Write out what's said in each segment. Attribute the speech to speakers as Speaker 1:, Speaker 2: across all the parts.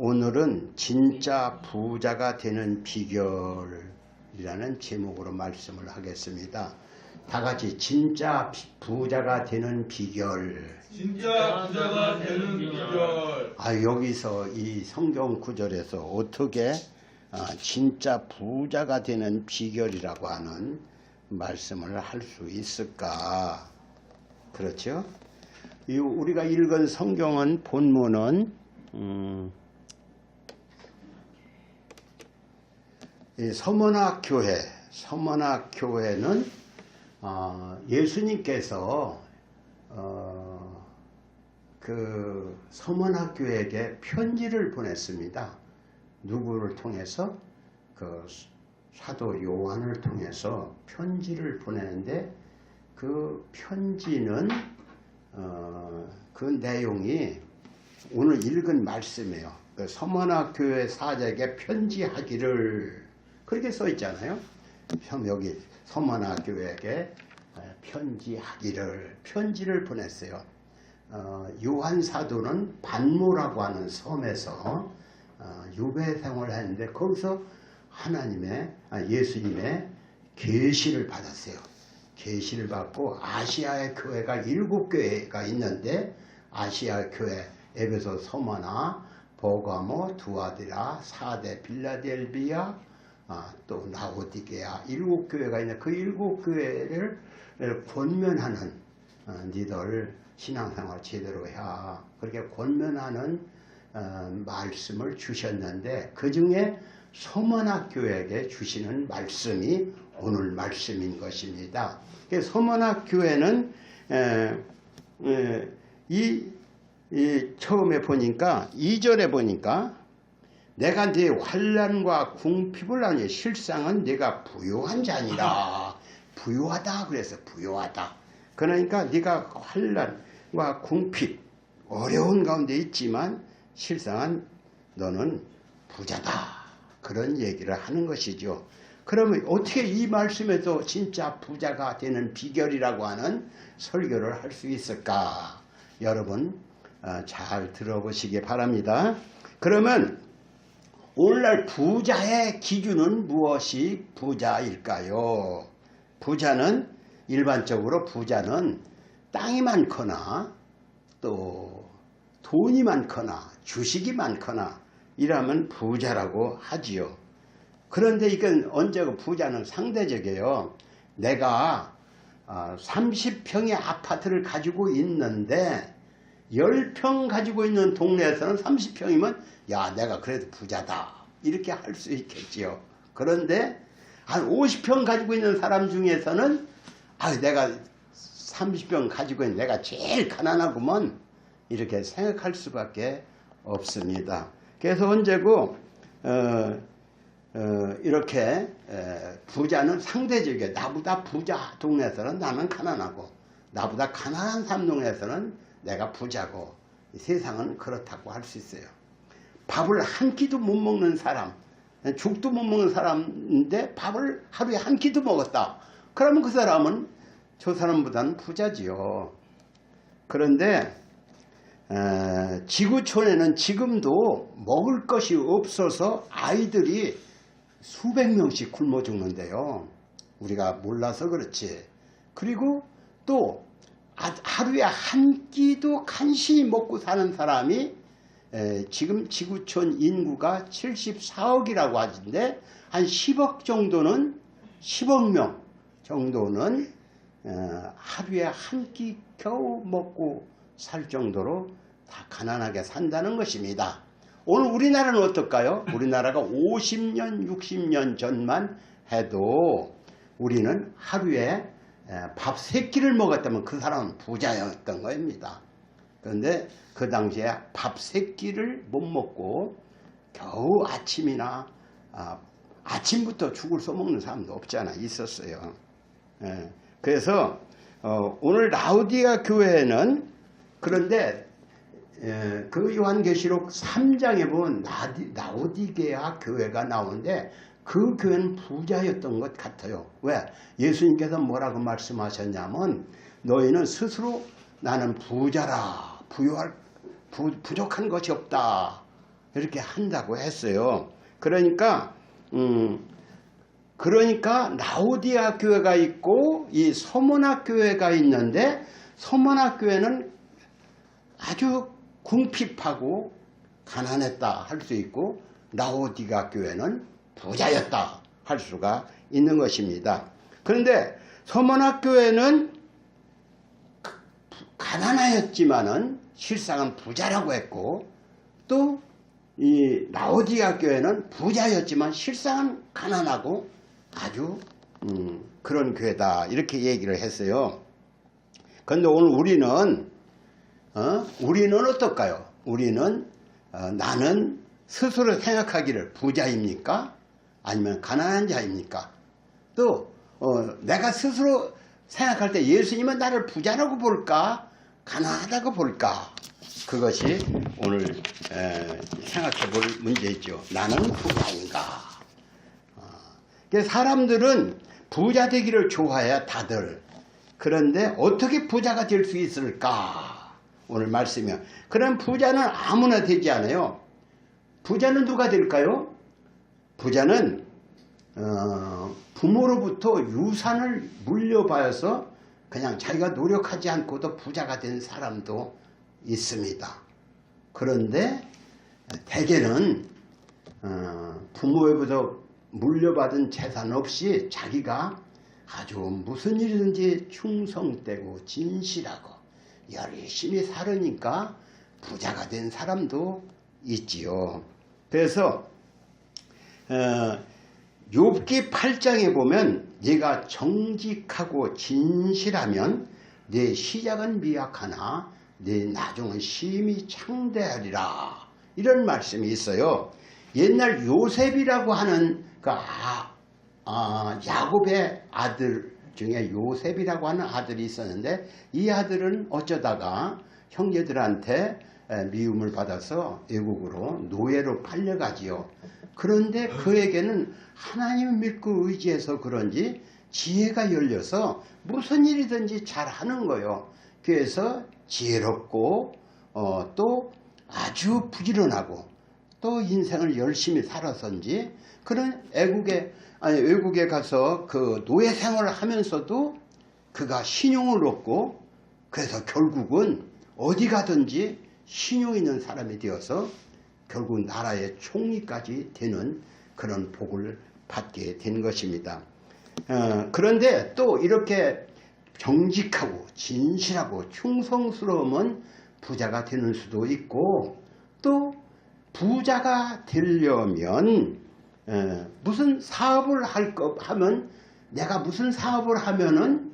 Speaker 1: 오늘은 진짜 부자가 되는 비결이라는 제목으로 말씀을 하겠습니다. 다 같이 진짜 부자가 되는 비결.
Speaker 2: 진짜 부자가 되는 비결.
Speaker 1: 여기서 이 성경 구절에서 어떻게 진짜 부자가 되는 비결이라고 하는 말씀을 할 수 있을까? 그렇죠? 우리가 읽은 성경은 본문은 서머나 교회는 예수님께서 그 서머나 교회에게 편지를 보냈습니다. 누구를 통해서? 그 사도 요한을 통해서 편지를 보내는데 그 편지는 그 내용이 오늘 읽은 말씀이에요. 그 서머나 교회 사자에게 편지하기를 그렇게 써 있잖아요. 여기 서머나 교회에게 편지를 보냈어요. 요한 사도는 반모라고 하는 섬에서 유배 생활을 했는데 거기서 예수님의 계시를 받았어요. 계시를 받고 아시아의 교회가 7교회가 있는데 아시아 교회 에베소, 서머나, 버가모, 두아디라, 사데, 빌라델비아, 또 라오디게아 7교회가 있는데 그 7교회를 권면하는 니들 신앙생활 제대로 해야 그렇게 권면하는 말씀을 주셨는데 그 중에 서머나 교회에게 주시는 말씀이 오늘 말씀인 것입니다. 서머나 교회는 처음에 보니까 2절에 보니까 내가 네 환난과 궁핍을 아니 실상은 네가 부유한 자니라. 부유하다 그래서 부유하다. 그러니까 네가 환난과 궁핍 어려운 가운데 있지만 실상은 너는 부자다. 그런 얘기를 하는 것이죠. 그러면 어떻게 이 말씀에서 진짜 부자가 되는 비결이라고 하는 설교를 할 수 있을까? 여러분 잘 들어보시기 바랍니다. 그러면 오늘날 부자의 기준은 무엇이 부자일까요? 일반적으로 부자는 땅이 많거나 또 돈이 많거나 주식이 많거나 이라면 부자라고 하지요. 그런데 이건 언제고 부자는 상대적이에요. 내가 30평의 아파트를 가지고 있는데 10평 가지고 있는 동네에서는 30평이면 야 내가 그래도 부자다 이렇게 할 수 있겠지요. 그런데 한 50평 가지고 있는 사람 중에서는 내가 30평 가지고 있는 내가 제일 가난하구먼 이렇게 생각할 수밖에 없습니다. 그래서 언제고 이렇게 부자는 상대적이에요. 나보다 부자 동네에서는 나는 가난하고 나보다 가난한 사람 동네에서는 내가 부자고 세상은 그렇다고 할 수 있어요. 밥을 한 끼도 못 먹는 사람, 죽도 못 먹는 사람인데 밥을 하루에 한 끼도 먹었다. 그러면 그 사람은 저 사람보다는 부자지요. 그런데 지구촌에는 지금도 먹을 것이 없어서 아이들이 수백 명씩 굶어 죽는데요. 우리가 몰라서 그렇지. 그리고 또 하루에 한 끼도 간신히 먹고 사는 사람이 지금 지구촌 인구가 74억이라고 하는데 한 10억 명 정도는 하루에 한 끼 겨우 먹고 살 정도로 다 가난하게 산다는 것입니다. 오늘 우리나라는 어떨까요? 우리나라가 50년, 60년 전만 해도 우리는 하루에 밥 3끼를 먹었다면 그 사람은 부자였던 겁니다. 그런데 그 당시에 밥 3끼를 못 먹고 겨우 아침부터 죽을 써먹는 사람도 없잖아. 있었어요. 그래서 오늘 라오디게아 교회는 그런데 그 요한계시록 3장에 보면 라오디게아 교회가 나오는데 그 교회는 부자였던 것 같아요. 왜? 예수님께서 뭐라고 말씀하셨냐면 너희는 스스로 나는 부자라 부족한 것이 없다 이렇게 한다고 했어요. 그러니까 라오디아 교회가 있고 이 서문화 교회가 있는데, 서문화 교회는 아주 궁핍하고 가난했다 할 수 있고, 라오디아 교회는 부자였다 할 수가 있는 것입니다. 그런데 서문화 교회는 가난하였지만은 실상은 부자라고 했고, 또 이 라오디아 교회는 부자였지만 실상은 가난하고 아주 그런 교회다, 이렇게 얘기를 했어요. 그런데 오늘 우리는 어떨까요? 우리는 나는 스스로 생각하기를 부자입니까? 아니면 가난한 자입니까? 또 내가 스스로 생각할 때 예수님은 나를 부자라고 볼까? 가난하다고 볼까? 그것이 오늘 생각해 볼 문제죠. 나는 부자인가? 사람들은 부자 되기를 좋아해요, 다들. 그런데 어떻게 부자가 될 수 있을까? 오늘 말씀이요. 그럼 부자는 아무나 되지 않아요. 부자는 누가 될까요? 부자는 부모로부터 유산을 물려받아서 그냥 자기가 노력하지 않고도 부자가 된 사람도 있습니다. 그런데 대개는 부모로부터 물려받은 재산 없이 자기가 아주 무슨 일이든지 충성되고 진실하고 열심히 살으니까 부자가 된 사람도 있지요. 그래서 욥기 8장에 보면 네가 정직하고 진실하면 네 시작은 미약하나 네 나중은 심히 창대하리라, 이런 말씀이 있어요. 옛날 요셉이라고 하는 야곱의 아들 중에 요셉이라고 하는 아들이 있었는데, 이 아들은 어쩌다가 형제들한테 미움을 받아서 애국으로 노예로 팔려가지요. 그런데 그에게는 하나님을 믿고 의지해서 그런지 지혜가 열려서 무슨 일이든지 잘하는 거예요. 그래서 지혜롭고 또 아주 부지런하고 또 인생을 열심히 살아서인지 그런 외국에 가서 그 노예 생활을 하면서도 그가 신용을 얻고, 그래서 결국은 어디 가든지 신용 있는 사람이 되어서 결국 나라의 총리까지 되는 그런 복을 받게 된 것입니다. 그런데 또 이렇게 정직하고 진실하고 충성스러우면 부자가 되는 수도 있고, 또 부자가 되려면 무슨 사업을 하면 내가 무슨 사업을 하면은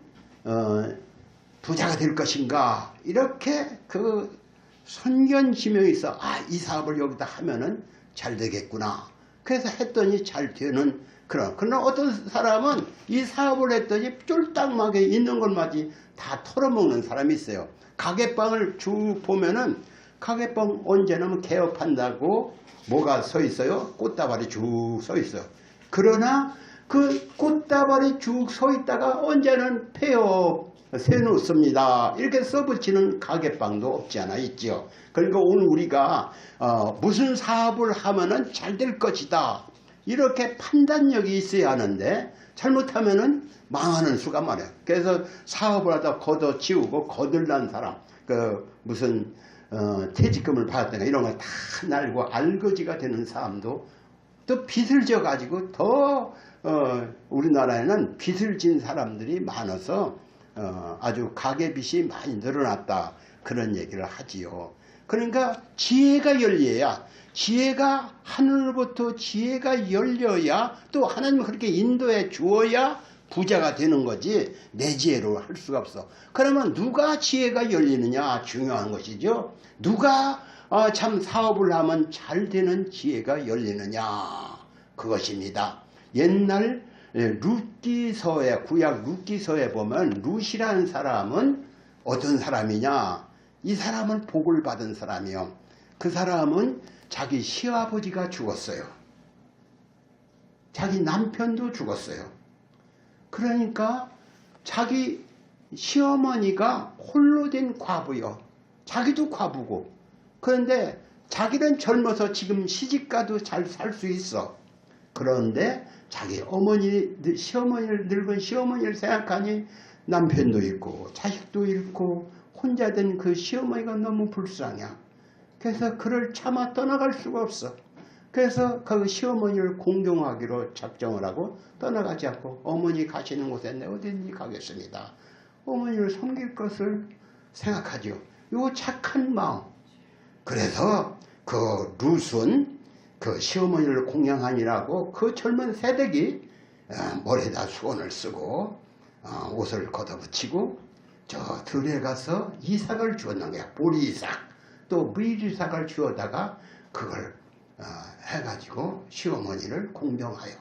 Speaker 1: 부자가 될 것인가, 이렇게 그 선견지명이 있어. 이 사업을 여기다 하면은 잘 되겠구나. 그래서 했더니 잘 되는 그러나 어떤 사람은 이 사업을 했더니 쫄딱하게 있는 것마저 다 털어먹는 사람이 있어요. 가게방을 쭉 보면은 가게방 언제나 개업한다고 뭐가 서 있어요? 꽃다발이 쭉 서 있어요. 그러나 그 꽃다발이 쭉 서 있다가 언제는 폐업 세놓습니다. 이렇게 써붙이는 가게방도 없지 않아 있죠. 그러니까 오늘 우리가 무슨 사업을 하면은 잘 될 것이다, 이렇게 판단력이 있어야 하는데 잘못하면은 망하는 수가 많아요. 그래서 사업을 하다 걷어치우고 거들난 사람, 무슨 퇴직금을 받았다가 이런 걸 다 날고 알거지가 되는 사람도, 또 빚을 져 가지고 더 우리나라에는 빚을 진 사람들이 많아서 아주 가계빚이 많이 늘어났다, 그런 얘기를 하지요. 그러니까 지혜가 열려야, 지혜가 하늘로부터 지혜가 열려야, 또 하나님 그렇게 인도해 주어야 부자가 되는 거지 내 지혜로 할 수가 없어. 그러면 누가 지혜가 열리느냐 중요한 것이죠. 누가 참 사업을 하면 잘 되는 지혜가 열리느냐, 그것입니다. 옛날 룻기서에, 구약 룻기서에 보면 룻이라는 사람은 어떤 사람이냐, 이 사람은 복을 받은 사람이요. 그 사람은 자기 시아버지가 죽었어요. 자기 남편도 죽었어요. 그러니까 자기 시어머니가 홀로 된 과부요. 자기도 과부고. 그런데 자기는 젊어서 지금 시집가도 잘 살 수 있어. 그런데 자기 어머니, 시어머니를 늙은 시어머니를 생각하니 남편도 있고 자식도 잃고 혼자 된 그 시어머니가 너무 불쌍해. 그래서 그를 차마 떠나갈 수가 없어. 그래서 그 시어머니를 공경하기로 작정을 하고 떠나가지 않고 어머니 가시는 곳에 내 어디든지 가겠습니다. 어머니를 섬길 것을 생각하죠. 요 착한 마음. 그래서 그 룻은 그 시어머니를 공양하니라고 그 젊은 새댁이 머리에다 수건을 쓰고 옷을 걷어붙이고 저 들에 가서 이삭을 주었는 거야. 보리이삭 또 무이삭을 주어다가 그걸 해가지고 시어머니를 공경하여.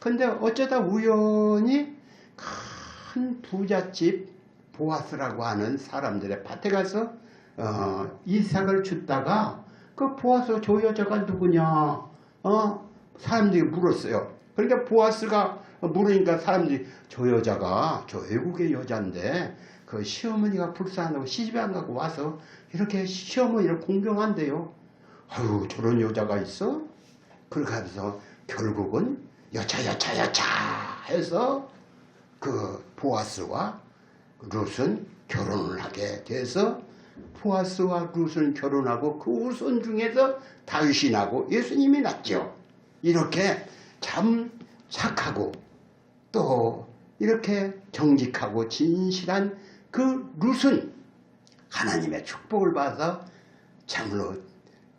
Speaker 1: 근데 어쩌다 우연히 큰 부잣집 보아스라고 하는 사람들의 밭에 가서 이삭을 줬다가 그 보아스 저 여자가 누구냐 사람들이 물었어요. 그러니까 보아스가 물으니까 사람들이 저 여자가 저 외국의 여자인데 그 시어머니가 불쌍하다고 시집에 안 가고 와서 이렇게 시어머니를 공경한대요. 아유 저런 여자가 있어? 그렇게 하면서 결국은 여차 해서 그 보아스와 룻은 결혼을 하게 돼서 보아스와 룻은 결혼하고 그 후손 중에서 다윗이 나고 예수님이 났죠. 이렇게 참 착하고 또 이렇게 정직하고 진실한 그 룻은 하나님의 축복을 받아서 참으로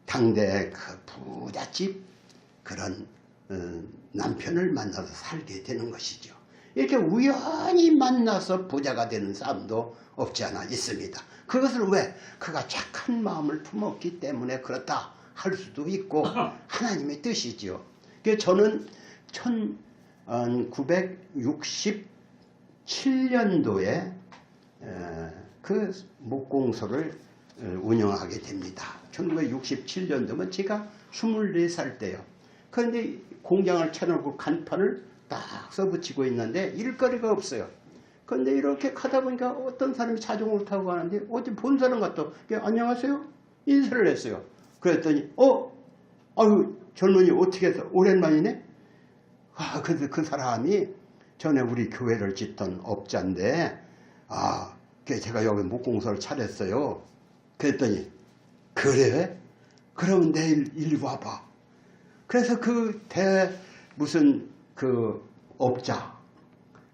Speaker 1: 당대 그 부잣집 그런 남편을 만나서 살게 되는 것이죠. 이렇게 우연히 만나서 부자가 되는 사람도 없지 않아 있습니다. 그것을 왜? 그가 착한 마음을 품었기 때문에 그렇다 할 수도 있고 하나님의 뜻이지요. 그래서 저는 1967년도에 그 목공소를 운영하게 됩니다. 1967년도면 제가 24살 때요. 그런데 공장을 쳐놓고 간판을 딱 써붙이고 있는데 일거리가 없어요. 그런데 이렇게 가다 보니까 어떤 사람이 자전거를 타고 가는데 어디 본 사람 같아. 안녕하세요? 인사를 했어요. 그랬더니 아유 젊은이 어떻게 해서 오랜만이네? 그래서 그 사람이 전에 우리 교회를 짓던 업자인데 제가 여기 목공소를 차렸어요. 그랬더니 그래? 그러면 내일 이리 와봐. 그래서 무슨 업자,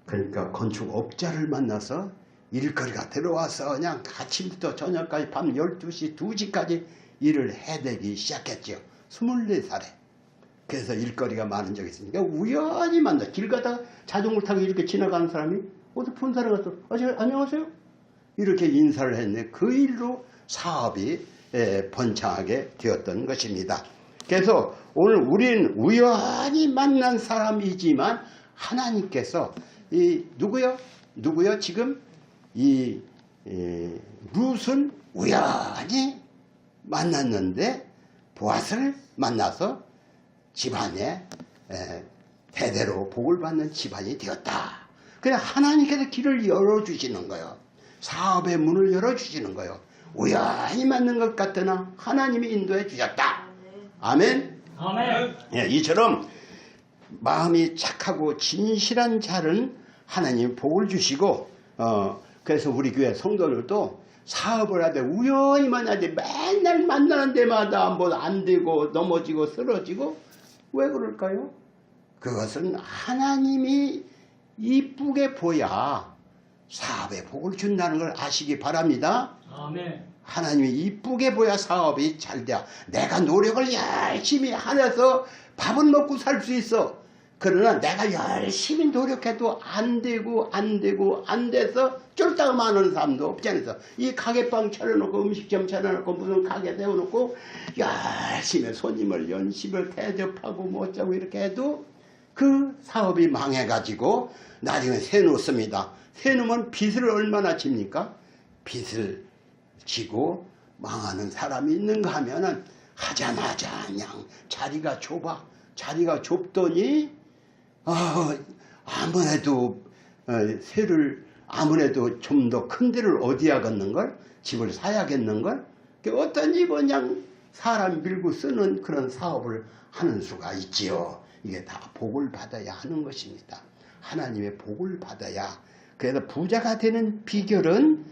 Speaker 1: 그러니까 건축업자를 만나서 일거리가 들어와서 그냥 아침부터 저녁까지 밤 12시, 2시까지 일을 해대기 시작했죠. 24살에. 그래서 일거리가 많은 적이 있으니까 우연히 만나. 길 가다가 자전거 타고 이렇게 지나가는 사람이 어디 본 사람 같아. 안녕하세요? 이렇게 인사를 했네. 그 일로 사업이 번창하게 되었던 것입니다. 그래서 오늘 우리는 우연히 만난 사람이지만 하나님께서 누구요? 지금 룻은 우연히 만났는데 보아스를 만나서 집안에 대대로 복을 받는 집안이 되었다. 그냥 하나님께서 길을 열어주시는 거예요. 사업의 문을 열어주시는 거예요. 우연히 맞는 것 같으나 하나님이 인도해 주셨다. 아멘.
Speaker 2: 아멘.
Speaker 1: 이처럼 마음이 착하고 진실한 자는 하나님 복을 주시고 그래서 우리 교회 성도들도 사업을 하되 우연히 만나되 맨날 만나는 데마다 뭐 안 되고 넘어지고 쓰러지고 왜 그럴까요? 그것은 하나님이 이쁘게 보야 사업에 복을 준다는 걸 아시기 바랍니다.
Speaker 2: 아멘.
Speaker 1: 하나님이 이쁘게 보야 사업이 잘 돼. 내가 노력을 열심히 하면서 밥은 먹고 살 수 있어. 그러나 내가 열심히 노력해도 안 돼서 쫄딱 많은 사람도 없지 않아서 이 가게방 차려놓고 음식점 차려놓고 무슨 가게 세워놓고 열심히 손님을 연심을 대접하고 뭐 어쩌고 이렇게 해도 그 사업이 망해가지고 나중에 세놓습니다. 세놓으면 빚을 얼마나 집니까? 빚을 지고 망하는 사람이 있는가 하면은 하자마자 그냥 자리가 좁아. 자리가 좁더니 아무래도 아무래도 좀 더 큰 데를 어디야 걷는걸? 집을 사야겠는걸? 어떤 집은 그냥 사람 밀고 쓰는 그런 사업을 하는 수가 있지요. 이게 다 복을 받아야 하는 것입니다. 하나님의 복을 받아야. 그래서 부자가 되는 비결은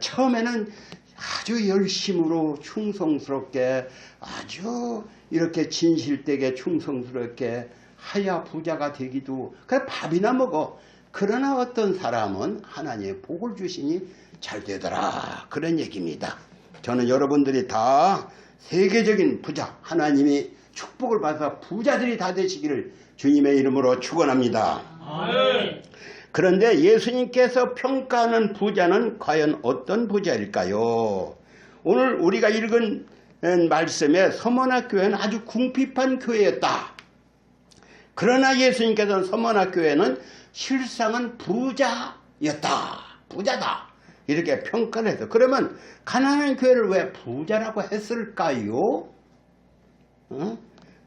Speaker 1: 처음에는 아주 열심으로 충성스럽게 아주 이렇게 진실되게 충성스럽게 하야 부자가 되기도 그래 밥이나 먹어. 그러나 어떤 사람은 하나님의 복을 주시니 잘 되더라 그런 얘기입니다. 저는 여러분들이 다 세계적인 부자 하나님이 축복을 받아서 부자들이 다 되시기를 주님의 이름으로 축원합니다.
Speaker 2: 아멘.
Speaker 1: 그런데 예수님께서 평가하는 부자는 과연 어떤 부자일까요? 오늘 우리가 읽은 말씀에 서머나 교회는 아주 궁핍한 교회였다. 그러나 예수님께서는 서머나 교회는 실상은 부자였다. 부자다. 이렇게 평가를 해서 그러면 가난한 교회를 왜 부자라고 했을까요?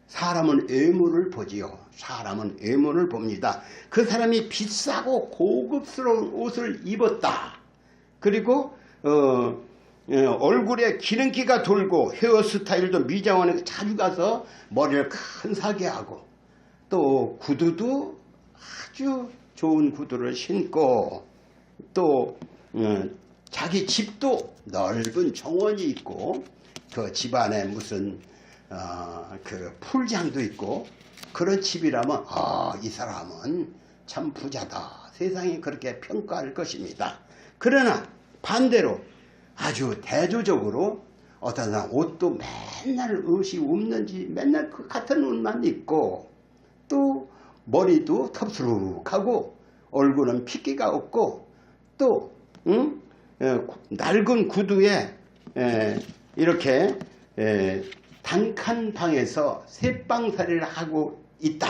Speaker 1: 사람은 외모를 보지요. 사람은 외모를 봅니다. 그 사람이 비싸고 고급스러운 옷을 입었다. 그리고 얼굴에 기름기가 돌고 헤어스타일도 미장원에 자주 가서 머리를 큰사게 하고 또 구두도 아주 좋은 구두를 신고 또 자기 집도 넓은 정원이 있고 그 집안에 무슨 그 풀장도 있고 그런 집이라면 이 사람은 참 부자다. 세상이 그렇게 평가할 것입니다. 그러나 반대로 아주 대조적으로 어떤 사람 옷도 맨날 옷이 없는지 맨날 그 같은 옷만 입고 또 머리도 텁수룩하고 얼굴은 핏기가 없고 또 낡은 구두에 이렇게 단칸 방에서 새방살이를 하고 있다.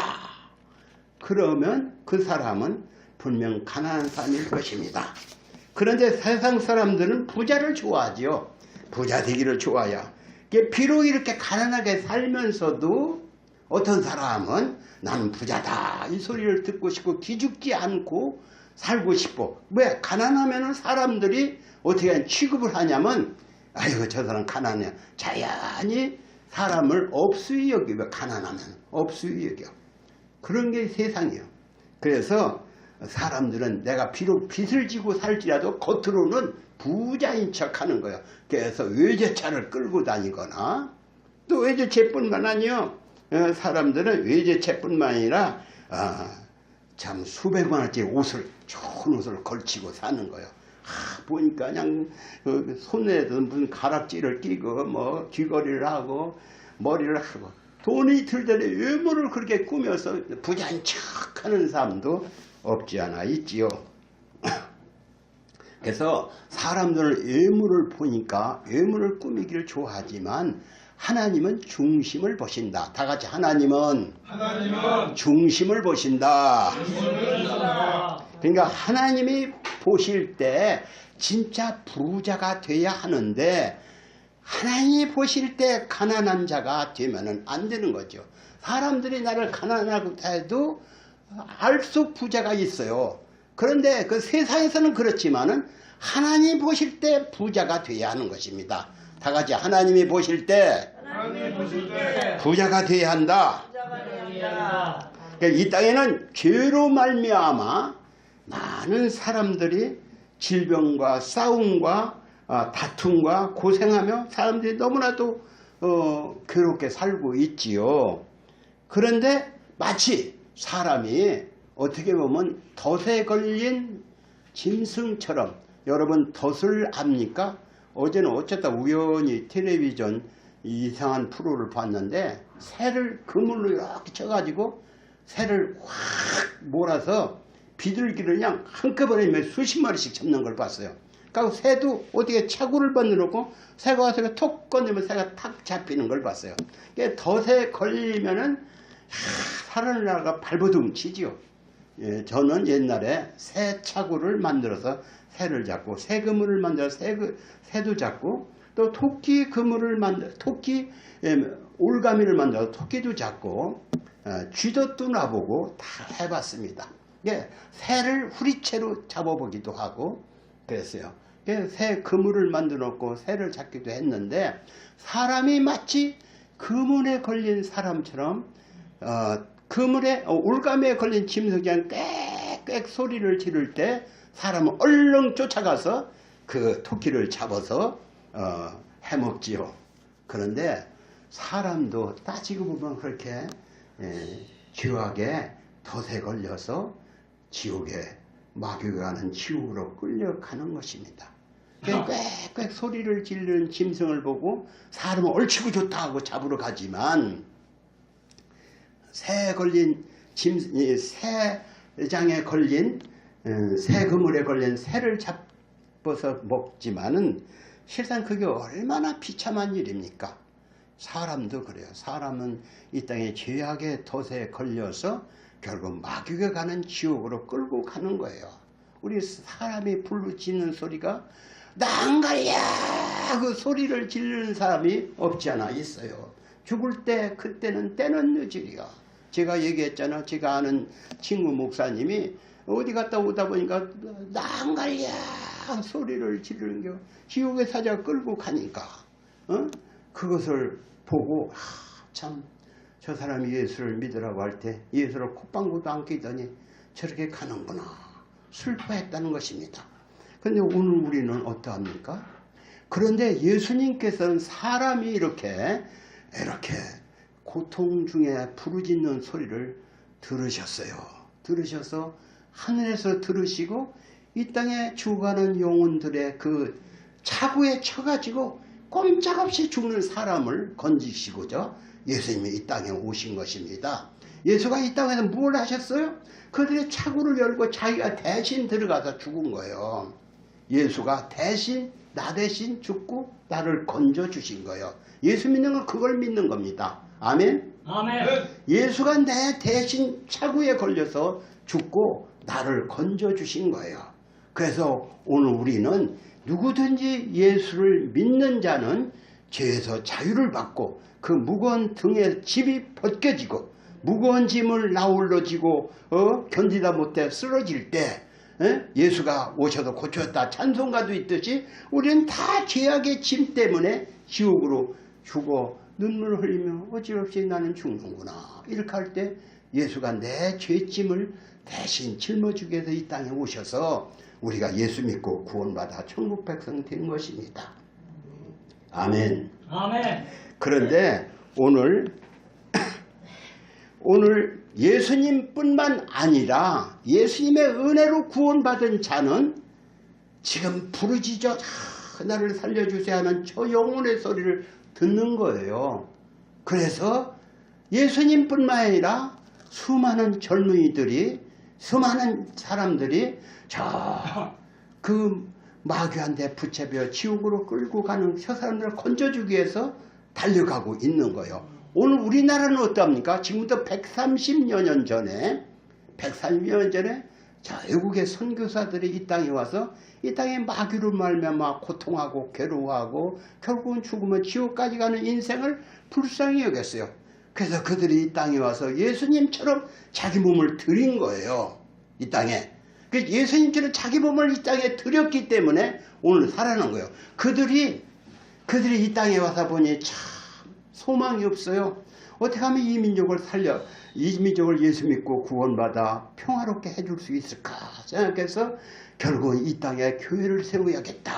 Speaker 1: 그러면 그 사람은 분명 가난한 사람일 것입니다. 그런데 세상 사람들은 부자를 좋아하지요. 부자 되기를 좋아해요. 비록 이렇게 가난하게 살면서도 어떤 사람은 나는 부자다 이 소리를 듣고 싶고 기죽지 않고 살고 싶어. 왜? 가난하면 사람들이 어떻게 취급을 하냐면 아이고 저 사람 가난해. 자연히 사람을 업수히 여기고 가난하면 업수히 여겨. 그런 게 세상이에요. 그래서 사람들은 내가 비록 빚을 지고 살지라도 겉으로는 부자인 척 하는 거예요. 그래서 외제차를 끌고 다니거나 또 외제차뿐만 아니요. 사람들은 외제차뿐만 아니라 참 수백만 원짜리 옷을 좋은 옷을 걸치고 사는 거예요. 보니까 그냥 손에도 무슨 가락지를 끼고 뭐 귀걸이를 하고 머리를 하고 돈이 들더니 외모를 그렇게 꾸며서 부자인 척하는 사람도 없지 않아 있지요. 그래서 사람들은 외모를 보니까 외모를 꾸미기를 좋아하지만 하나님은 중심을 보신다. 다 같이 하나님은 중심을 보신다. 그러니까 하나님이 보실 때 진짜 부자가 돼야 하는데 하나님이 보실 때 가난한 자가 되면 안 되는 거죠. 사람들이 나를 가난하고 해도 알 수 부자가 있어요. 그런데 그 세상에서는 그렇지만은 하나님 보실 때 부자가 돼야 하는 것입니다. 다 같이 하나님이 보실 때 부자가 돼야 한다. 그러니까 이 땅에는 죄로 말미암아 많은 사람들이 질병과 싸움과 다툼과 고생하며 사람들이 너무나도 괴롭게 살고 있지요. 그런데 마치 사람이 어떻게 보면 덫에 걸린 짐승처럼, 여러분 덫을 압니까? 어제는 어쩌다 우연히 텔레비전 이상한 프로를 봤는데 새를 그물로 이렇게 쳐가지고 새를 확 몰아서 비둘기를 그냥 한꺼번에 수십 마리씩 잡는 걸 봤어요. 그러니까 새도 어디에 차구를 번져놓고 새가 와서 톡 꺼내면 새가 탁 잡히는 걸 봤어요. 덫에 걸리면은 살을 나가 발버둥 치지요. 예, 저는 옛날에 새 차구를 만들어서 새를 잡고 새 그물을 만들어서 새도 잡고 또 토끼 그물을 토끼 올가미를 만들어서 토끼도 잡고 쥐도 놔보고 다 해봤습니다. 예, 새를 후리채로 잡아보기도 하고 그랬어요. 새 그물을 만들어 놓고 새를 잡기도 했는데 사람이 마치 그물에 걸린 사람처럼 올가미에 걸린 짐승이 꽥꽥 소리를 지를 때 사람은 얼른 쫓아가서 그 토끼를 잡아서 해먹지요. 그런데 사람도 따지고 보면 그렇게 죄악에 덫에 걸려서 지옥에 마귀가 가는 지옥으로 끌려가는 것입니다. 꽥꽥 소리를 지르는 짐승을 보고 사람은 옳지고 좋다 하고 잡으러 가지만 새 그물에 걸린 새를 잡아서 먹지만은 실상 그게 얼마나 비참한 일입니까? 사람도 그래요. 사람은 이 땅에 죄악의 덫에 걸려서 결국 마귀가 가는 지옥으로 끌고 가는 거예요. 우리 사람이 부르짖는 소리가 난가야 그 소리를 지르는 사람이 없지 않아 있어요. 죽을 때 그때는 때는 늦으리야. 제가 얘기했잖아. 제가 아는 친구 목사님이 어디 갔다 오다 보니까 난가야 소리를 지르는 게 지옥의 사자가 끌고 가니까 그것을 보고 참 저 사람이 예수를 믿으라고 할 때 예수를 콧방구도 안 끼더니 저렇게 가는구나 슬퍼했다는 것입니다. 그런데 오늘 우리는 어떠합니까? 그런데 예수님께서는 사람이 이렇게 고통 중에 부르짖는 소리를 들으셨어요. 들으셔서 하늘에서 들으시고 이 땅에 죽어가는 영혼들의 그 차구에 쳐가지고 꼼짝없이 죽는 사람을 건지시고자 예수님이 이 땅에 오신 것입니다. 예수가 이 땅에서 뭘 하셨어요? 그들의 차구를 열고 자기가 대신 들어가서 죽은 거예요. 예수가 나 대신 죽고 나를 건져주신 거예요. 예수 믿는 건 그걸 믿는 겁니다. 아멘?
Speaker 3: 아멘.
Speaker 1: 예수가 내 대신 차구에 걸려서 죽고 나를 건져주신 거예요. 그래서 오늘 우리는 누구든지 예수를 믿는 자는 죄에서 자유를 받고 그 무거운 등에 짐이 벗겨지고 무거운 짐을 나홀로 지고 견디다 못해 쓰러질 때 예수가 오셔서 고쳤다 찬송가도 있듯이 우리는 다 죄악의 짐 때문에 지옥으로 죽어 눈물을 흘리며 어찌없이 나는 죽는구나 이렇게 할 때 예수가 내 죄짐을 대신 짊어지기 위해서 이 땅에 오셔서 우리가 예수 믿고 구원받아 천국 백성 된 것입니다. 아멘.
Speaker 3: 아멘.
Speaker 1: 그런데 오늘 예수님뿐만 아니라 예수님의 은혜로 구원받은 자는 지금 부르짖어 나를 살려주세요 하는 저 영혼의 소리를 듣는 거예요. 그래서 예수님뿐만 아니라 수많은 젊은이들이 수많은 사람들이 그 마귀한테 붙잡혀 지옥으로 끌고 가는 저 사람들을 건져주기 위해서 달려가고 있는 거예요. 오늘 우리나라는 어떠합니까? 지금부터 130여 년 전에 저 외국의 선교사들이 이 땅에 와서 이 땅에 마귀로 말미암아 고통하고 괴로워하고 결국은 죽으면 지옥까지 가는 인생을 불쌍히 여겼어요. 그래서 그들이 이 땅에 와서 예수님처럼 자기 몸을 드린 거예요. 이 땅에. 예수님처럼 자기 몸을 이 땅에 드렸기 때문에 오늘 살아난 거예요. 그들이 이 땅에 와서 보니 참 소망이 없어요. 어떻게 하면 이 민족을 예수 믿고 구원받아 평화롭게 해줄 수 있을까 생각해서 결국은 이 땅에 교회를 세워야겠다.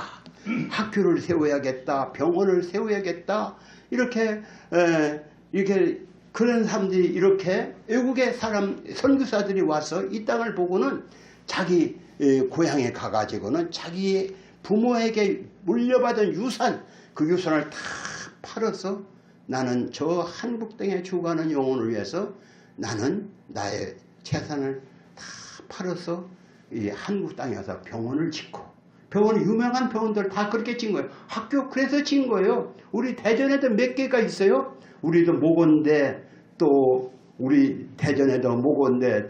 Speaker 1: 학교를 세워야겠다. 병원을 세워야겠다. 이렇게 그런 사람들이 이렇게 외국의 선교사들이 와서 이 땅을 보고는 자기 고향에 가가지고는 자기 부모에게 물려받은 유산, 그 유산을 다 팔아서 나는 저 한국 땅에 죽어가는 영혼을 위해서 나는 나의 재산을 다 팔아서 이 한국 땅에 와서 병원을 짓고, 병원 유명한 병원들 다 그렇게 짓는 거예요. 학교 그래서 짓는 거예요. 우리 대전에도 몇 개가 있어요. 우리도 모건대, 또 우리 대전에도 모건대,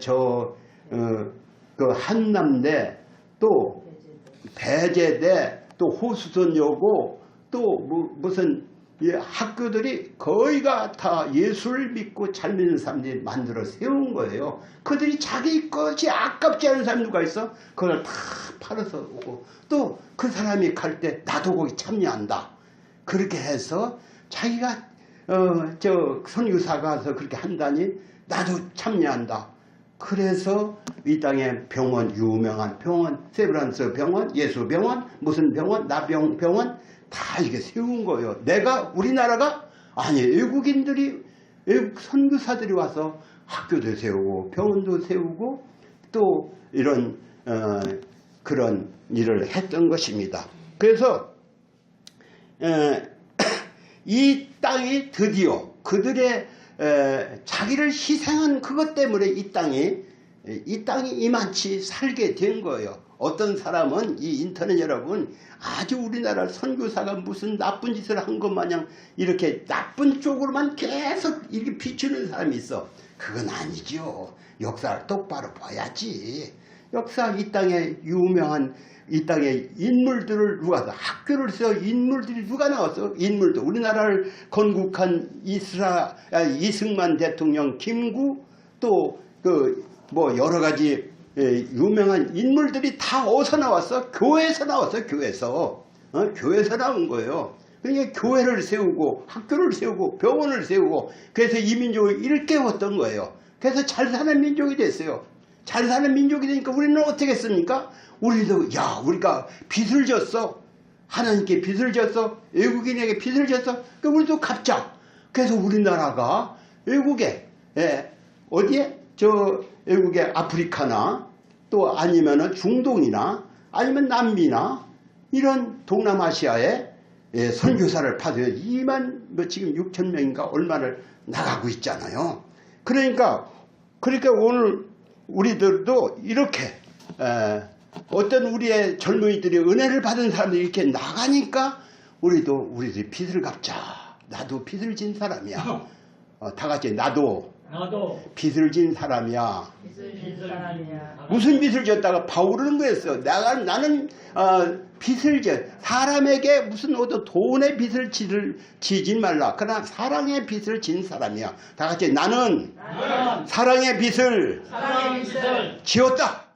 Speaker 1: 그 한남대, 또 배제대, 또 호수선여고, 또 무슨 학교들이 거의가 다 예수를 믿고 잘 믿는 사람들이 만들어 세운 거예요. 그들이 자기 것이 아깝지 않은 사람 누가 있어? 그걸 다 팔아서 오고 또 그 사람이 갈 때 나도 거기 참여한다. 그렇게 해서 자기가 선교사 가서 그렇게 한다니 나도 참여한다. 그래서 이 땅에 병원, 유명한 병원, 세브란스 병원, 예수 병원, 무슨 병원, 병원 다 이게 세운 거예요. 우리나라가 아니 외국인들이 외국 선교사들이 와서 학교도 세우고 병원도 세우고 또 이런 그런 일을 했던 것입니다. 그래서 이 땅이 드디어 그들의 자기를 희생한 그것 때문에 이 땅이 이만치 살게 된 거예요. 어떤 사람은 이 인터넷 여러분 아주 우리나라 선교사가 무슨 나쁜 짓을 한 것 마냥 이렇게 나쁜 쪽으로만 계속 이렇게 비추는 사람이 있어. 그건 아니죠. 역사를 똑바로 봐야지. 역사 이 땅에 유명한 이 땅에 인물들을 학교를 세워 인물들이 누가 나왔어? 인물도 우리나라를 건국한 이승만 대통령, 김구 또 여러 가지 유명한 인물들이 다 어디서 나왔어? 교회에서 나왔어. 교회에서 나온 거예요. 그러니까 교회를 세우고 학교를 세우고 병원을 세우고 그래서 이 민족을 일깨웠던 거예요. 그래서 잘 사는 민족이 됐어요. 잘 사는 민족이 되니까 우리는 어떻게 했습니까? 우리도 우리가 빚을 졌어. 하나님께 빚을 졌어. 외국인에게 빚을 졌어. 그러니까 우리도 갚자. 그래서 우리나라가 외국에 어디에? 외국의 아프리카나 또 아니면은 중동이나 아니면 남미나 이런 동남아시아에 선교사를 파도해 2만 지금 6천 명인가 얼마를 나가고 있잖아요. 그러니까 오늘 우리들도 이렇게 어떤 우리의 젊은이들이 은혜를 받은 사람들이 이렇게 나가니까 우리들이 빚을 갚자. 나도 빚을 진 사람이야. 다 같이 나도 빚을 진 사람이야. 무슨 빚을 졌다가 바울은 그랬어. 나는 빚을 사람에게 무슨 돈의 빚을 지진 말라. 그러나 사랑의 빚을 진 사람이야. 다 같이 나는 사랑의 빚을 지었다.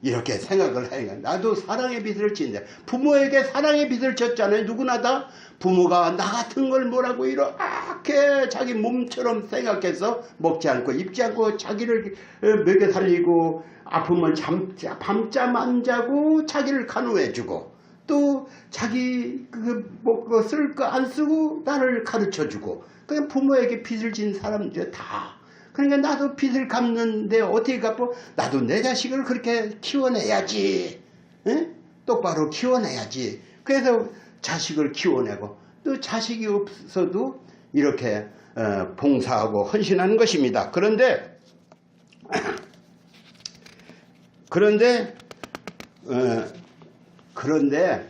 Speaker 1: 이렇게 생각을 해요. 나도 사랑의 빚을 짓는데 부모에게 사랑의 빚을 졌잖아요. 누구나 다 부모가 나 같은 걸 뭐라고 이렇게 자기 몸처럼 생각해서 먹지 않고 입지 않고 자기를 먹여 살리고 아프면 밤잠 안 자고 자기를 간호해주고 또 자기 먹고 쓸 거 안 쓰고 나를 가르쳐주고 그냥 부모에게 빚을 진 사람들 다. 그러니까 나도 빚을 갚는데 어떻게 갚어? 나도 내 자식을 그렇게 키워내야지. 에? 똑바로 키워내야지. 그래서 자식을 키워내고 또 자식이 없어도 이렇게 봉사하고 헌신하는 것입니다. 그런데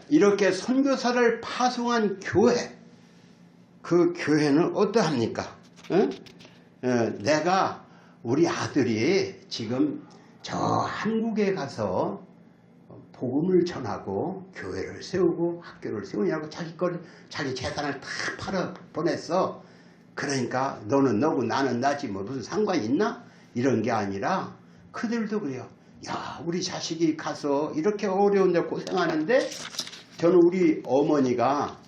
Speaker 1: 이렇게 선교사를 파송한 교회, 그 교회는 어떠합니까? 내가 우리 아들이 지금 저 한국에 가서 복음을 전하고 교회를 세우고 학교를 세우냐고 자기 재산을 다 팔아 보냈어. 그러니까 너는 너고 나는 나지 뭐 무슨 상관이 있나? 이런 게 아니라 그들도 그래요. 야, 우리 자식이 가서 이렇게 어려운데 고생하는데 저는 우리 어머니가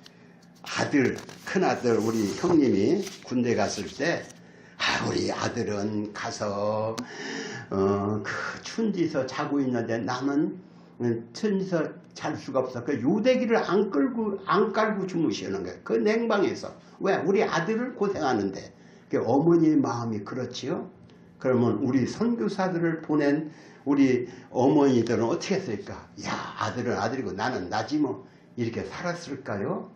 Speaker 1: 큰아들 우리 형님이 군대 갔을 때 우리 아들은 가서 그 추운 데서 자고 있는데 나는 추운 데서 잘 수가 없어. 그 유대기를 안 깔고 주무시는 거예요. 그 냉방에서. 왜? 우리 아들을 고생하는데. 그 어머니의 마음이 그렇지요. 그러면 우리 선교사들을 보낸 우리 어머니들은 어떻게 했을까? 야, 아들은 아들이고 나는 나지 뭐 이렇게 살았을까요?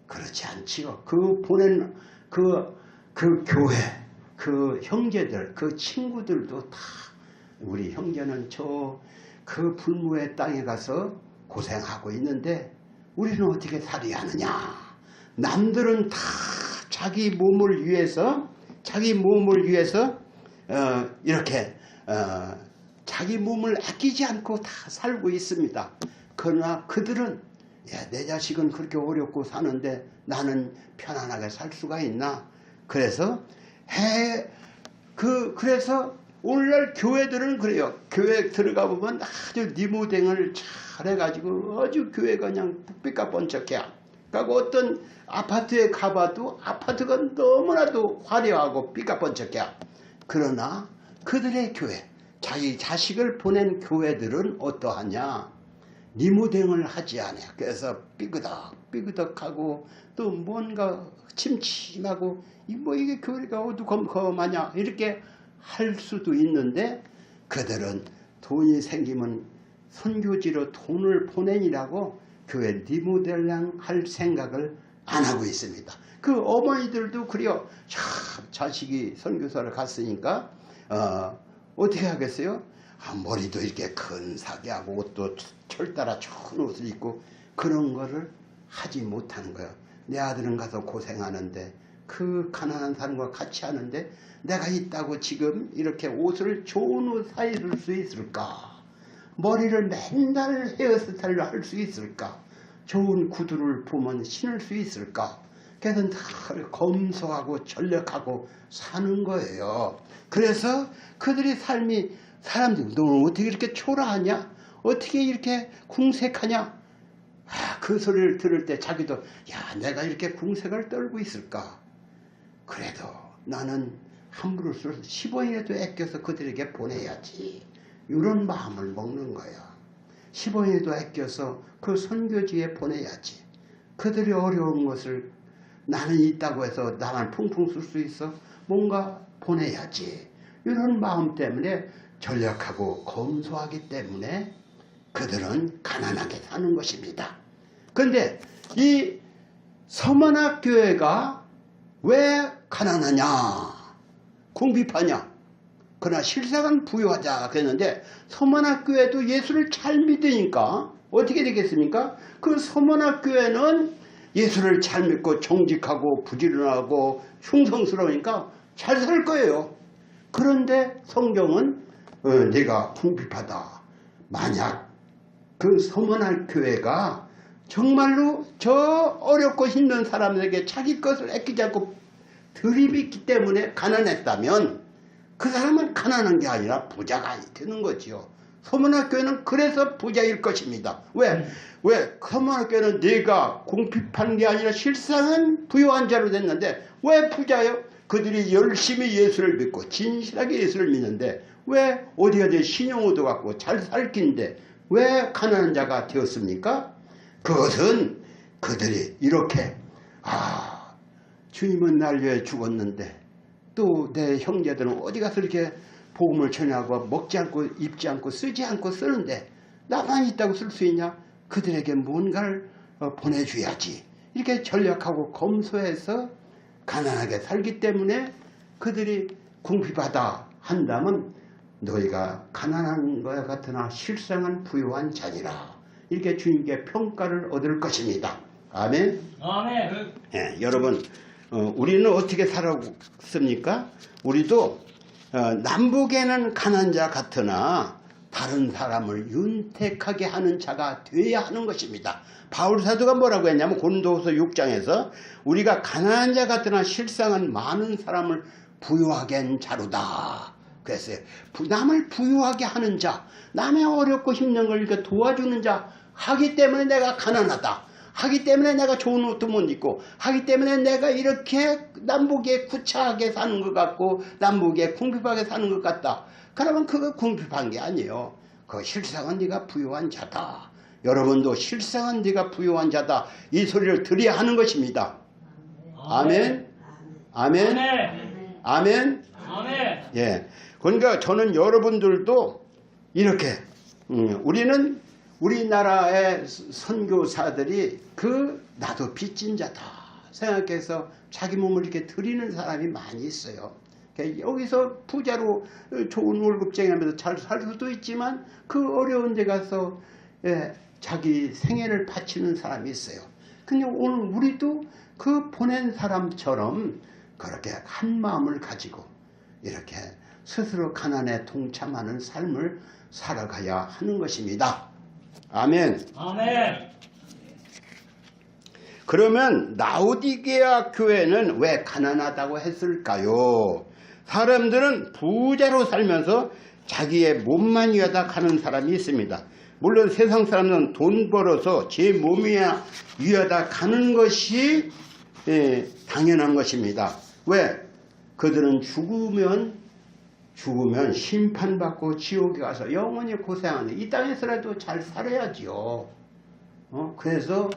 Speaker 1: 그렇지 않지요. 그 보낸 그 교회, 그 형제들, 그 친구들도 다 우리 형제는 그 불무의 땅에 가서 고생하고 있는데 우리는 어떻게 살아야 하느냐? 남들은 다 자기 몸을 위해서 이렇게 자기 몸을 아끼지 않고 다 살고 있습니다. 그러나 그들은 야, 내 자식은 그렇게 어렵고 사는데 나는 편안하게 살 수가 있나? 그래서 그래서 오늘날 교회들은 그래요. 교회 들어가 보면 아주 리모델링을 잘 해가지고 아주 교회가 그냥 삐까 번쩍해. 그리고 어떤 아파트에 가봐도 아파트가 너무나도 화려하고 삐까 번쩍해. 그러나 그들의 교회, 자기 자식을 보낸 교회들은 어떠하냐? 리모델링을 하지 않아요. 그래서 삐그덕하고 또 뭔가 침침하고 이게 교회가 어두컴컴하냐 이렇게 할 수도 있는데 그들은 돈이 생기면 선교지로 돈을 보내니라고 교회 리모델링 할 생각을 안 하고 있습니다. 그 어머니들도 그래요. 자식이 선교사를 갔으니까 어떻게 하겠어요? 머리도 이렇게 근사하게 하고 옷도 철따라 좋은 옷을 입고 그런 거를 하지 못하는 거예요. 내 아들은 가서 고생하는데 그 가난한 사람과 같이 하는데 내가 있다고 지금 이렇게 옷을 좋은 옷 사입을 수 있을까? 머리를 맨날 헤어스타일로 할 수 있을까? 좋은 구두를 보면 신을 수 있을까? 그래서 다 검소하고 전력하고 사는 거예요. 그래서 그들의 삶이 사람들 너 어떻게 이렇게 초라하냐? 어떻게 이렇게 궁색하냐? 그 소리를 들을 때 자기도 내가 이렇게 궁색을 떨고 있을까? 그래도 나는 함부로써 10원이라도 아껴서 그들에게 보내야지. 이런 마음을 먹는 거야. 10원이라도 아껴서 그 선교지에 보내야지. 그들이 어려운 것을 나는 있다고 해서 나만 풍풍 쓸 수 있어? 뭔가 보내야지. 이런 마음 때문에 전략하고 검소하기 때문에 그들은 가난하게 사는 것입니다. 그런데 이 서만학 교회가 왜 가난하냐? 궁핍하냐? 그러나 실상은 부유하자 그랬는데 서만학 교회도 예수를 잘 믿으니까 어떻게 되겠습니까? 그 서만학 교회는 예수를 잘 믿고 정직하고 부지런하고 충성스러우니까 잘 살 거예요. 그런데 성경은 네가 궁핍하다. 만약 그 서만할 교회가 정말로 저 어렵고 힘든 사람에게 자기 것을 아끼지 않고 들이붓기 때문에 가난했다면 그 사람은 가난한 게 아니라 부자가 되는 거지요. 서만할 교회는 그래서 부자일 것입니다. 왜 서만할 교회는 네가 궁핍한 게 아니라 실상은 부유한 자로 됐는데 왜 부자예요? 그들이 열심히 예수를 믿고 진실하게 예수를 믿는데 왜 어디가 신용호도 갖고 잘 살긴데 왜 가난한 자가 되었습니까? 그것은 그들이 이렇게 주님은 날 위해 죽었는데 또 내 형제들은 어디 가서 이렇게 복음을 전하고 먹지 않고 입지 않고 쓰지 않고 쓰는데 나만 있다고 쓸 수 있냐? 그들에게 뭔가를 보내줘야지. 이렇게 전략하고 검소해서 가난하게 살기 때문에 그들이 궁핍하다 한다면 너희가 가난한 것 같으나 실상은 부유한 자니라. 이렇게 주님께 평가를 얻을 것입니다. 아멘.
Speaker 2: 아멘.
Speaker 1: 예, 여러분 우리는 어떻게 살았습니까? 우리도 남북에는 가난한 자 같으나 다른 사람을 윤택하게 하는 자가 되어야 하는 것입니다. 바울 사도가 뭐라고 했냐면 고린도후서 6장에서 우리가 가난한 자 같으나 실상은 많은 사람을 부유하게 한 자로다. 그랬어요. 남을 부유하게 하는 자, 남의 어렵고 힘든 걸 이렇게 도와주는 자 하기 때문에 내가 가난하다. 하기 때문에 내가 좋은 옷도 못 입고 하기 때문에 내가 이렇게 남북에 구차하게 사는 것 같고 남북에 궁핍하게 사는 것 같다. 그러면 그거 궁핍한 게 아니에요. 그 실상은 네가 부유한 자다. 여러분도 실상은 네가 부유한 자다. 이 소리를 들어야 하는 것입니다. 아멘. 아멘. 아멘.
Speaker 2: 아멘.
Speaker 1: 예. 그러니까 저는 여러분들도 이렇게 우리는 우리나라의 선교사들이 나도 빚진 자다 생각해서 자기 몸을 이렇게 드리는 사람이 많이 있어요. 여기서 부자로 좋은 월급쟁이 하면서 잘 살 수도 있지만 그 어려운 데 가서 자기 생애를 바치는 사람이 있어요. 근데 오늘 우리도 그 보낸 사람처럼 그렇게 한 마음을 가지고 이렇게 스스로 가난에 동참하는 삶을 살아가야 하는 것입니다. 아멘.
Speaker 2: 아멘.
Speaker 1: 그러면 라오디게아 교회는 왜 가난하다고 했을까요? 사람들은 부자로 살면서 자기의 몸만 위하다 가는 사람이 있습니다. 물론 세상 사람은 돈 벌어서 제 몸이 위하다 가는 것이 당연한 것입니다. 왜? 그들은 죽으면 심판받고 지옥에 가서 영원히 고생하는, 이 땅에서라도 잘 살아야지요. 그래서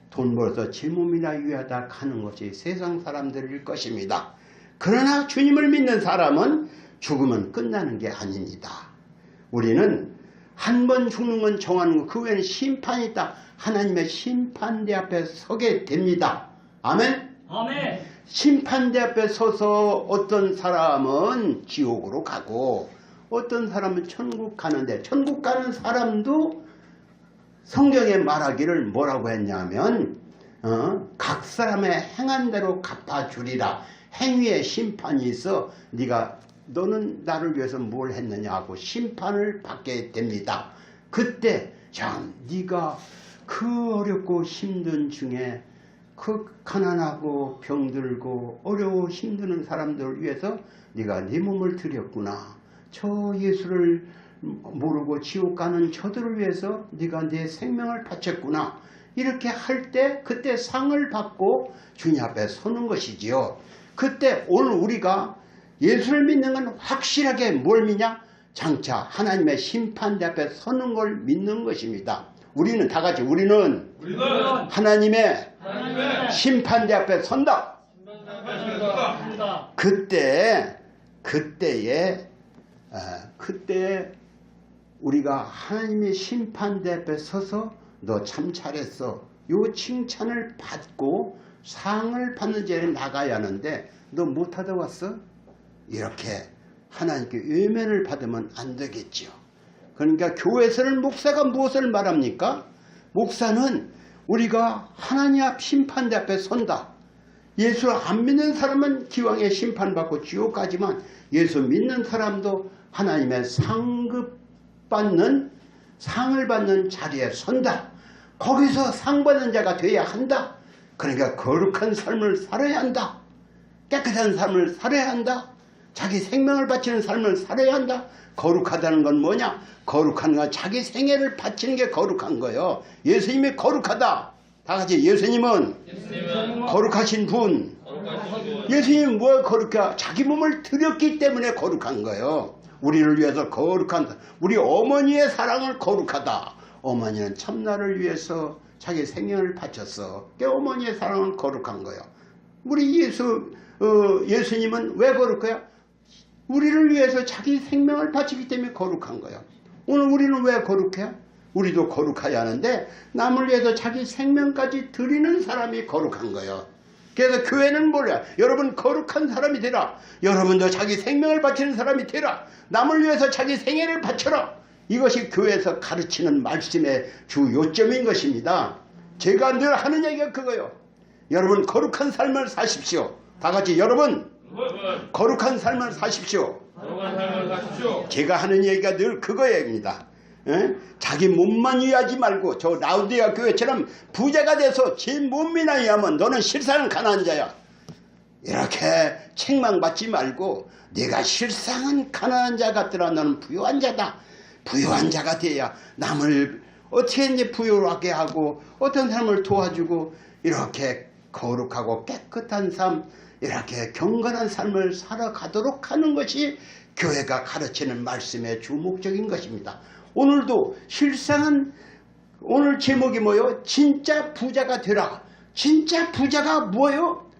Speaker 1: 돈 벌어서 제 몸이나 위하다 가는 것이 세상 사람들일 것입니다. 그러나 주님을 믿는 사람은 죽으면 끝나는 게 아닙니다. 우리는 한 번 죽는 건 정하는 거, 그 외에는 심판이 있다. 하나님의 심판대 앞에 서게 됩니다. 아멘?
Speaker 3: 아멘.
Speaker 1: 심판대 앞에 서서 어떤 사람은 지옥으로 가고 어떤 사람은 천국 가는데, 천국 가는 사람도 성경에 말하기를 뭐라고 했냐면 각 사람의 행한 대로 갚아주리라. 행위의 심판이 있어 너는 나를 위해서 뭘 했느냐 하고 심판을 받게 됩니다. 그때 참 네가 그 어렵고 힘든 중에 그 가난하고 병들고 어려워 힘드는 사람들을 위해서 네가 네 몸을 드렸구나. 저 예수를 모르고 지옥 가는 저들을 위해서 네가 내 생명을 바쳤구나. 이렇게 할 때 그때 상을 받고 주님 앞에 서는 것이지요. 그때 오늘 우리가 예수를 믿는 건 확실하게 뭘 믿냐? 장차 하나님의 심판대 앞에 서는 걸 믿는 것입니다. 우리는 다 같이 우리는 하나님의 심판대 앞에 선다. 그때에 우리가 하나님의 심판대 앞에 서서 너 참 잘했어, 요 칭찬을 받고 상을 받는 자리에 나가야 하는데 너 못하다 왔어? 이렇게 하나님께 외면을 받으면 안 되겠지요. 그러니까 교회에서는 목사가 무엇을 말합니까? 목사는 우리가 하나님 앞 심판대 앞에 선다. 예수를 안 믿는 사람은 기왕에 심판받고 지옥 가지만 예수 믿는 사람도 하나님의 상을 받는 자리에 선다. 거기서 상 받는 자가 돼야 한다. 그러니까 거룩한 삶을 살아야 한다. 깨끗한 삶을 살아야 한다. 자기 생명을 바치는 삶을 살아야 한다. 거룩하다는 건 뭐냐? 거룩한 건 자기 생애를 바치는 게 거룩한 거예요. 예수님이 거룩하다. 다 같이 예수님은 거룩하신 분. 예수님은 뭘 거룩해? 자기 몸을 드렸기 때문에 거룩한 거예요. 우리를 위해서 거룩한, 우리 어머니의 사랑을 거룩하다. 어머니는 참나를 위해서 자기 생명을 바쳤어. 그 어머니의 사랑은 거룩한 거예요. 우리 예수님은 왜 거룩해요? 우리를 위해서 자기 생명을 바치기 때문에 거룩한 거예요. 오늘 우리는 왜 거룩해요? 우리도 거룩해야 하는데 남을 위해서 자기 생명까지 드리는 사람이 거룩한 거예요. 그래서 교회는 뭐냐? 여러분 거룩한 사람이 되라. 여러분도 자기 생명을 바치는 사람이 되라. 남을 위해서 자기 생애를 바쳐라. 이것이 교회에서 가르치는 말씀의 주 요점인 것입니다. 제가 늘 하는 얘기가 그거예요. 여러분 거룩한 삶을 사십시오. 다 같이 여러분 거룩한 삶을 사십시오. 제가 하는 얘기가 늘 그거입니다. 자기 몸만 위하지 말고 저 라오디게아 교회처럼 부자가 돼서 제 몸이나 위하면 너는 실상은 가난한 자야. 이렇게 책망받지 말고 네가 실상은 가난한 자 같더라. 너는 부유한 자다. 부유한 자가 돼야 남을 어떻게 이제 부유하게 하고 어떤 사람을 도와주고 이렇게 거룩하고 깨끗한 삶, 이렇게 경건한 삶을 살아가도록 하는 것이 교회가 가르치는 말씀의 주목적인 것입니다. 오늘도 실상은 오늘 제목이 뭐예요? 진짜 부자가 되라. 진짜 부자가 뭐예요?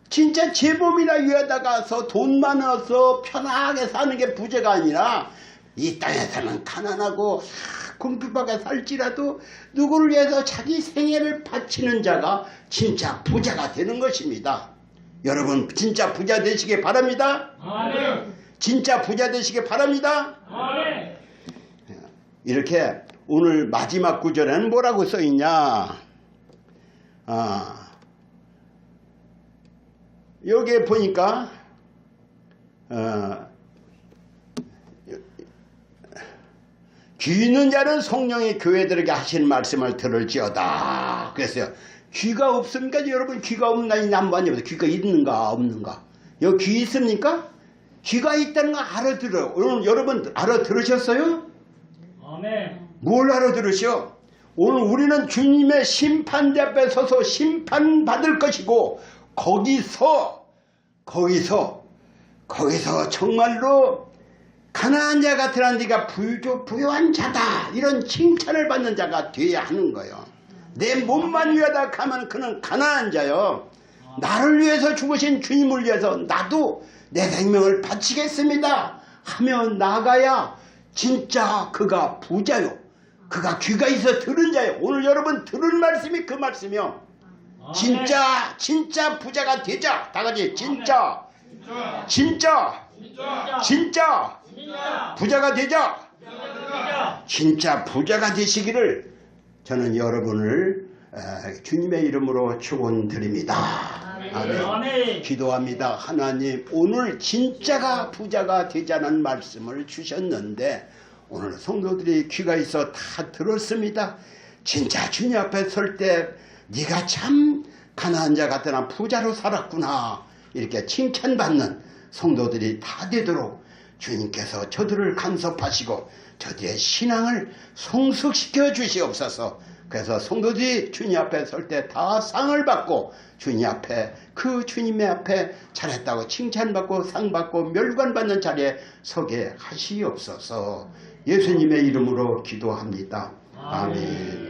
Speaker 1: 진짜 제 몸이나 위에다가서 돈 많아서 편하게 사는 게 부자가 아니라 이 땅에서는 가난하고 궁핍하게 살지라도 누구를 위해서 자기 생애를 바치는 자가 진짜 부자가 되는 것입니다. 여러분 진짜 부자 되시길 바랍니다.
Speaker 3: 아멘.
Speaker 1: 진짜 부자 되시길 바랍니다.
Speaker 3: 아멘.
Speaker 1: 이렇게 오늘 마지막 구절에는 뭐라고 써있냐? 여기에 보니까 귀 있는 자는 성령이 교회들에게 하신 말씀을 들을지어다. 그랬어요. 귀가 없습니까? 여러분 귀가 없나 있나 한번 해보세요. 귀가 있는가 없는가? 여기 귀 있습니까? 귀가 있다는 거 알아들어요. 오늘 여러분 알아들으셨어요?
Speaker 3: 아멘.
Speaker 1: 뭘 알아들으셔? 오늘 우리는 주님의 심판대 앞에 서서 심판받을 것이고 거기서 정말로 가난한 자 같으나 네가 부유한 자다 이런 칭찬을 받는 자가 돼야 하는 거예요. 내 몸만 위하다 가면 그는 가난한 자요. 나를 위해서 죽으신 주님을 위해서 나도 내 생명을 바치겠습니다 하며 나가야 진짜 그가 부자요. 그가 귀가 있어 들은 자요. 오늘 여러분 들은 말씀이 그 말씀이요. 진짜 부자가 되자. 다 같이 진짜 부자가 되자. 진짜 부자가 되시기를 저는 여러분을 주님의 이름으로 축원드립니다. 아멘. 기도합니다. 하나님 오늘 진짜가 부자가 되자는 말씀을 주셨는데 오늘 성도들이 귀가 있어 다 들었습니다. 진짜 주님 앞에 설 때 네가 참 가난한 자 같으나 부자로 살았구나 이렇게 칭찬받는 성도들이 다 되도록 주님께서 저들을 간섭하시고 저들의 신앙을 성숙시켜 주시옵소서. 그래서 성도들이 주님 앞에 설 때 다 상을 받고 주님 앞에 그 주님의 앞에 잘했다고 칭찬받고 상받고 멸관받는 자리에 서게 하시옵소서. 예수님의 이름으로 기도합니다. 아멘.